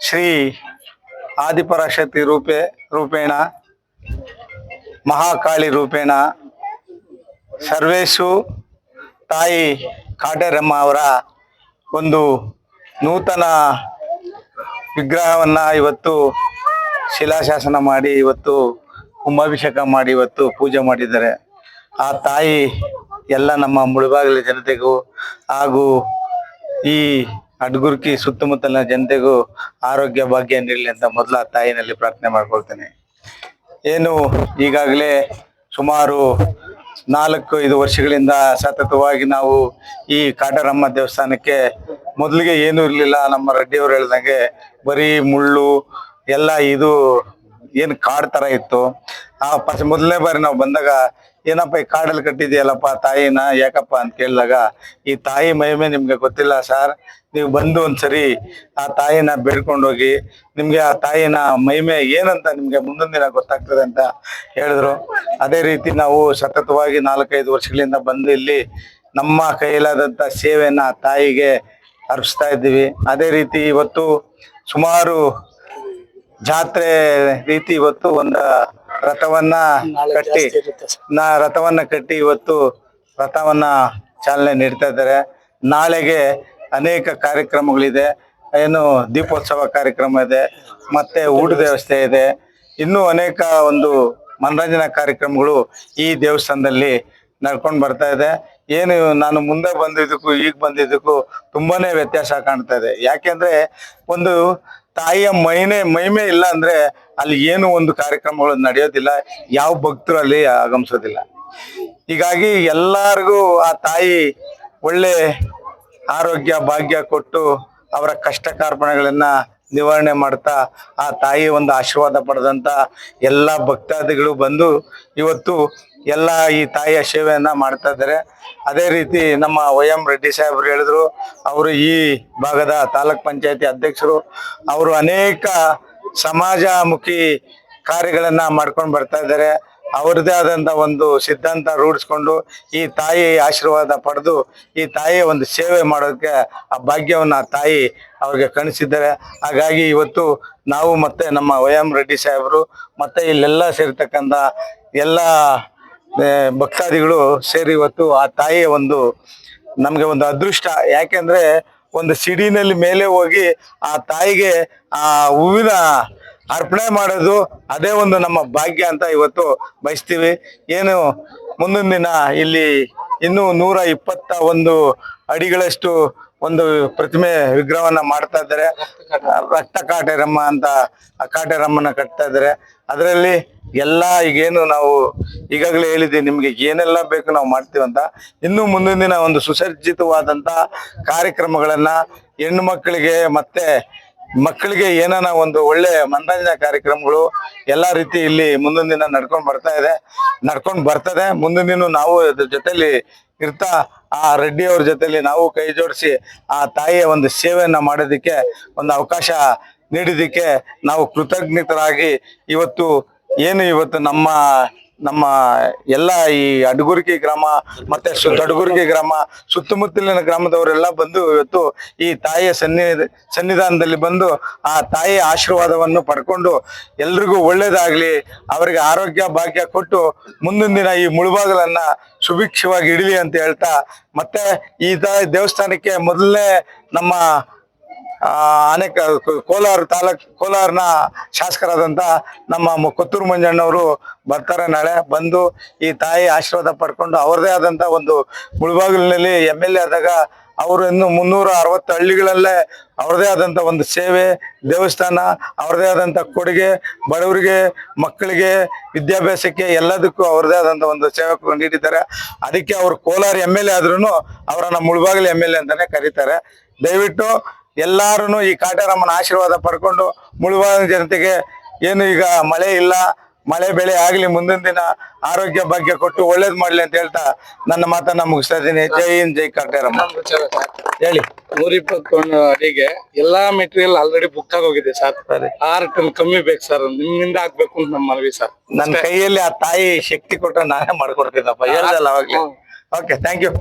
ಶ್ರೀ ಆದಿಪರಾಶಕ್ತಿ ರೂಪೇಣ ಮಹಾಕಾಳಿ ರೂಪೇಣ ಸರ್ವೇಶು ತಾಯಿ ಕಾಟೇರಮ್ಮ ಅವರ ಒಂದು ನೂತನ ವಿಗ್ರಹವನ್ನ ಇವತ್ತು ಶಿಲಾಶಾಸನ ಮಾಡಿ ಇವತ್ತು ಕುಂಭಾಭಿಷೇಕ ಮಾಡಿ ಇವತ್ತು ಪೂಜೆ ಮಾಡಿದ್ದಾರೆ. ಆ ತಾಯಿ ಎಲ್ಲ ನಮ್ಮ ಮುಳಬಾಗಿಲು ಜನತೆಗೂ ಹಾಗೂ ಈ ಅಡ್ಗುರ್ಕಿ ಸುತ್ತಮುತ್ತಲಿನ ಜನತೆಗೂ ಆರೋಗ್ಯ ಭಾಗ್ಯ ನೀಡಲಿ ಅಂತ ಮೊದಲ ತಾಯಿನಲ್ಲಿ ಪ್ರಾರ್ಥನೆ ಮಾಡ್ಕೊಳ್ತೇನೆ. ಏನು ಈಗಾಗಲೇ ಸುಮಾರು 4-5 ವರ್ಷಗಳಿಂದ ಸತತವಾಗಿ ನಾವು ಈ ಕಾಟೇರಮ್ಮ ದೇವಸ್ಥಾನಕ್ಕೆ ಮೊದಲಿಗೆ ಏನೂ ಇರಲಿಲ್ಲ. ನಮ್ಮ ರೆಡ್ಡಿಯವರು ಹೇಳ್ದಂಗೆ ಬರೀ ಮುಳ್ಳು ಎಲ್ಲ ಇದು ಏನು ಕಾಡು ಥರ ಇತ್ತು. ಮೊದಲನೇ ಬಾರಿ ನಾವು ಬಂದಾಗ ಏನಪ್ಪ ಈ ಕಾಡಲ್ಲಿ ಕಟ್ಟಿದೆಯಲ್ಲಪ್ಪ ತಾಯಿನ ಯಾಕಪ್ಪ ಅಂತ ಕೇಳಿದಾಗ ಈ ತಾಯಿ ಮಹಿಮೆ ನಿಮ್ಗೆ ಗೊತ್ತಿಲ್ಲ ಸರ್, ನೀವು ಬಂದು ಒಂದ್ಸರಿ ಆ ತಾಯಿನ ಬೇಡ್ಕೊಂಡೋಗಿ ನಿಮ್ಗೆ ಆ ತಾಯಿನ ಮಹಿಮೆ ಏನಂತ ನಿಮ್ಗೆ ಮುಂದಿನ ದಿನ ಗೊತ್ತಾಗ್ತದೆ ಅಂತ ಹೇಳಿದ್ರು. ಅದೇ ರೀತಿ ನಾವು ಸತತವಾಗಿ 4-5 ವರ್ಷಗಳಿಂದ ಬಂದು ಇಲ್ಲಿ ನಮ್ಮ ಕೈಲಾದಂಥ ಸೇವೆಯನ್ನ ತಾಯಿಗೆ ಅರ್ಪಿಸ್ತಾ ಇದ್ದೀವಿ. ಅದೇ ರೀತಿ ಇವತ್ತು ಸುಮಾರು ಜಾತ್ರೆ ರೀತಿ ಇವತ್ತು ಒಂದು ರಥವನ್ನ ಕಟ್ಟಿ ಇವತ್ತು ರಥವನ್ನ ಚಾಲನೆ ನೀಡ್ತಾ ಇದ್ದಾರೆ. ನಾಳೆಗೆ ಅನೇಕ ಕಾರ್ಯಕ್ರಮಗಳಿದೆ. ಏನು ದೀಪೋತ್ಸವ ಕಾರ್ಯಕ್ರಮ ಇದೆ, ಮತ್ತೆ ಊಟದ ವ್ಯವಸ್ಥೆ ಇದೆ, ಇನ್ನೂ ಅನೇಕ ಒಂದು ಮನರಂಜನಾ ಕಾರ್ಯಕ್ರಮಗಳು ಈ ದೇವಸ್ಥಾನದಲ್ಲಿ ನಡ್ಕೊಂಡು ಬರ್ತಾ ಇದೆ. ಏನು ನಾನು ಮುಂದೆ ಬಂದಿದ್ದಕ್ಕೂ ಈಗ ಬಂದಿದ್ದಕ್ಕೂ ತುಂಬಾನೇ ವ್ಯತ್ಯಾಸ ಕಾಣ್ತಾ ಇದೆ. ಯಾಕೆಂದ್ರೆ ಒಂದು ತಾಯಿಯ ಮಹಿಮೆ ಇಲ್ಲ ಅಂದ್ರೆ ಅಲ್ಲಿ ಏನು ಒಂದು ಕಾರ್ಯಕ್ರಮಗಳು ನಡೆಯೋದಿಲ್ಲ, ಯಾವ ಭಕ್ತರು ಅಲ್ಲಿ ಆಗಮಿಸೋದಿಲ್ಲ. ಹೀಗಾಗಿ ಎಲ್ಲರಿಗೂ ಆ ತಾಯಿ ಒಳ್ಳೆ ಆರೋಗ್ಯ ಭಾಗ್ಯ ಕೊಟ್ಟು ಅವರ ಕಷ್ಟ ಕಾರ್ಪಣ್ಯಗಳನ್ನ ನಿವಾರಣೆ ಮಾಡ್ತಾ ಆ ತಾಯಿ ಒಂದು ಆಶೀರ್ವಾದ ಪಡೆದಂತ ಎಲ್ಲ ಭಕ್ತಾದಿಗಳು ಬಂದು ಇವತ್ತು ಎಲ್ಲ ಈ ತಾಯಿಯ ಸೇವೆಯನ್ನ ಮಾಡ್ತಾ ಇದ್ದಾರೆ. ಅದೇ ರೀತಿ ನಮ್ಮ ವೈ.ಎಂ. ರೆಡ್ಡಿ ಸಾಹೇಬರು ಹೇಳಿದ್ರು, ಅವರು ಈ ಭಾಗದ ತಾಲೂಕ್ ಪಂಚಾಯತಿ ಅಧ್ಯಕ್ಷರು, ಅವರು ಅನೇಕ ಸಮಾಜಮುಖಿ ಕಾರ್ಯಗಳನ್ನ ಮಾಡ್ಕೊಂಡು ಬರ್ತಾ ಇದ್ದಾರೆ. ಅವ್ರದ್ದೇ ಆದಂತ ಒಂದು ಸಿದ್ಧಾಂತ ರೂಢಿಸ್ಕೊಂಡು ಈ ತಾಯಿ ಆಶೀರ್ವಾದ ಪಡೆದು ಈ ತಾಯಿಯ ಒಂದು ಸೇವೆ ಮಾಡೋದಕ್ಕೆ ಆ ಭಾಗ್ಯವನ್ನ ತಾಯಿ ಅವ್ರಿಗೆ ಕಣಿಸಿದ್ದಾರೆ. ಹಾಗಾಗಿ ಇವತ್ತು ನಾವು ಮತ್ತೆ ನಮ್ಮ ವೈ.ಎಂ. ರೆಡ್ಡಿ ಸಾಹೇಬರು ಮತ್ತೆ ಇಲ್ಲೆಲ್ಲ ಸೇರ್ತಕ್ಕಂಥ ಎಲ್ಲ ಭಕ್ತಾದಿಗಳು ಸೇರಿ ಇವತ್ತು ಆ ತಾಯಿಯ ಒಂದು ನಮ್ಗೆ ಒಂದು ಅದೃಷ್ಟ. ಯಾಕೆಂದ್ರೆ ಒಂದು ಸಿಡಿನಲ್ಲಿ ಮೇಲೆ ಹೋಗಿ ಆ ತಾಯಿಗೆ ಆ ಹೂವಿನ ಅರ್ಪಣೆ ಮಾಡೋದು ಅದೇ ಒಂದು ನಮ್ಮ ಭಾಗ್ಯ ಅಂತ ಇವತ್ತು ಬಯಸ್ತೀವಿ. ಏನು ಮುಂದಿನ ದಿನ ಇಲ್ಲಿ ಇನ್ನೂ 121 ಅಡಿಗಳಷ್ಟು ಒಂದು ಪ್ರತಿಮೆ ವಿಗ್ರಹವನ್ನ ಮಾಡ್ತಾ ಇದ್ದಾರೆ. ರಕ್ತ ಕಾಟೇರಮ್ಮ ಅಂತ ಆ ಕಾಟೇರಮ್ಮನ ಕಟ್ತಾ ಇದ್ದಾರೆ. ಅದರಲ್ಲಿ ಎಲ್ಲ ಈಗೇನು ನಾವು ಈಗಾಗಲೇ ಹೇಳಿದ್ವಿ ನಿಮ್ಗೆ ಏನೆಲ್ಲ ಬೇಕು ನಾವು ಮಾಡ್ತೀವಂತ. ಇನ್ನು ಮುಂದಿನ ದಿನ ಒಂದು ಸುಸಜ್ಜಿತವಾದಂತ ಕಾರ್ಯಕ್ರಮಗಳನ್ನ ಹೆಣ್ಣು ಮಕ್ಕಳಿಗೆ ಮತ್ತೆ ಮಕ್ಕಳಿಗೆ ಏನಾನ ಒಂದು ಒಳ್ಳೆ ಮನರಂಜನಾ ಕಾರ್ಯಕ್ರಮಗಳು ಎಲ್ಲಾ ರೀತಿ ಇಲ್ಲಿ ಮುಂದಿನ ದಿನ ನಡ್ಕೊಂಡು ಬರ್ತದೆ. ಮುಂದಿನ ದಿನ ನಾವು ಅದ್ರ ಜೊತೆಲಿ ಇರ್ತಾ ಆ ರೆಡ್ಡಿ ಅವ್ರ ಜೊತೆಲಿ ನಾವು ಕೈ ಜೋಡಿಸಿ ಆ ತಾಯಿಯ ಒಂದು ಸೇವೆಯನ್ನ ಮಾಡೋದಕ್ಕೆ ಒಂದು ಅವಕಾಶ ನೀಡಿದ್ದಕ್ಕೆ ನಾವು ಕೃತಜ್ಞತರಾಗಿ ಇವತ್ತು ನಮ್ಮ ಎಲ್ಲ ಈ ಅಡ್ಗುರ್ಕಿ ಗ್ರಾಮ ಮತ್ತೆ ದೊಡ್ಡಗುರ್ಕಿ ಗ್ರಾಮ ಸುತ್ತಮುತ್ತಲಿನ ಗ್ರಾಮದವರೆಲ್ಲ ಬಂದು ಇವತ್ತು ಈ ತಾಯಿಯ ಸನ್ನಿಧಾನದಲ್ಲಿ ಬಂದು ಆ ತಾಯಿಯ ಆಶೀರ್ವಾದವನ್ನು ಪಡ್ಕೊಂಡು ಎಲ್ರಿಗೂ ಒಳ್ಳೇದಾಗ್ಲಿ, ಅವರಿಗೆ ಆರೋಗ್ಯ ಭಾಗ್ಯ ಕೊಟ್ಟು ಮುಂದಿನ ದಿನ ಈ ಮುಳುಬಾಗಲನ್ನ ಸುಭಿಕ್ಷವಾಗಿ ಇಡಲಿ ಅಂತ ಹೇಳ್ತಾ, ಮತ್ತೆ ಈ ದೇವಸ್ಥಾನಕ್ಕೆ ಮೊದಲನೇ ನಮ್ಮ ಅನೇಕ ಕೋಲಾರನ ಶಾಸಕರಾದಂತ ನಮ್ಮ ಕೊತ್ತೂರು ಮಂಜಣ್ಣವರು ಬರ್ತಾರೆ. ನಾಳೆ ಬಂದು ಈ ತಾಯಿ ಆಶೀರ್ವಾದ ಪಡ್ಕೊಂಡು ಅವ್ರದೇ ಆದಂತ ಒಂದು ಮುಳಬಾಗಿಲಿನಲ್ಲಿ MLA ಆದಾಗ ಅವರು ಇನ್ನು 360 ಹಳ್ಳಿಗಳಲ್ಲೇ ಅವ್ರದೇ ಆದಂತ ಒಂದು ಸೇವೆ, ದೇವಸ್ಥಾನ, ಅವ್ರದೇ ಆದಂತ ಕೊಡುಗೆ, ಬಡವರಿಗೆ, ಮಕ್ಕಳಿಗೆ, ವಿದ್ಯಾಭ್ಯಾಸಕ್ಕೆ ಎಲ್ಲದಕ್ಕೂ ಅವ್ರದೇ ಆದಂತ ಒಂದು ಸೇವೆ ನೀಡಿದ್ದಾರೆ. ಅದಕ್ಕೆ ಅವರು ಕೋಲಾರ MLA ಆದ್ರೂ ಅವರನ್ನ ಮುಳಬಾಗಿಲು MLA ಅಂತಾನೆ ಕರೀತಾರೆ. ದಯವಿಟ್ಟು ಎಲ್ಲಾರು ಈ ಕಾಟೇರಮ್ಮನ ಆಶೀರ್ವಾದ ಪಡ್ಕೊಂಡು ಮುಳಬಾಗಿಲು ಜನತೆಗೆ ಏನು ಈಗ ಮಳೆ ಇಲ್ಲ, ಮಳೆ ಬೆಳೆ ಆಗ್ಲಿ, ಮುಂದಿನ ದಿನ ಆರೋಗ್ಯ ಭಾಗ್ಯ ಕೊಟ್ಟು ಒಳ್ಳೇದ್ ಮಾಡ್ಲಿ ಅಂತ ಹೇಳ್ತಾ ನನ್ನ ಮಾತನ್ನ ಮುಗಿಸ್ತಾ ಇದ್ದೀನಿ. ಜೈ ಹಿಂದ್, ಜೈ ಕಾಟೇರಮ್ಮ. ಹೇಳಿ. 121 ಅಡಿಗೆ ಎಲ್ಲಾ ಮೆಟೀರಿಯಲ್ ಆಲ್ರೆಡಿ ಬುಕ್ ಆಗೋಗಿದೆ ಸರ್. 6 ಟನ್ ಕಮ್ಮಿ ಬೇಕು ಸರ್, ನಿಮ್ಮಿಂದ ಆಗ್ಬೇಕು ಅಂತ ನಮ್ಮ ಮನವಿ ಸರ್. ನನ್ನ ಕೈಯಲ್ಲಿ ಆ ತಾಯಿ ಶಕ್ತಿ ಕೊಟ್ರೆ ನಾನೇ ಮಾಡ್ಕೊಡ್ತೀನಪ್ಪ, ಹೇಳ್ದಲ್ಲ ಅವಾಗ್ಲೇ. Okay, thank you.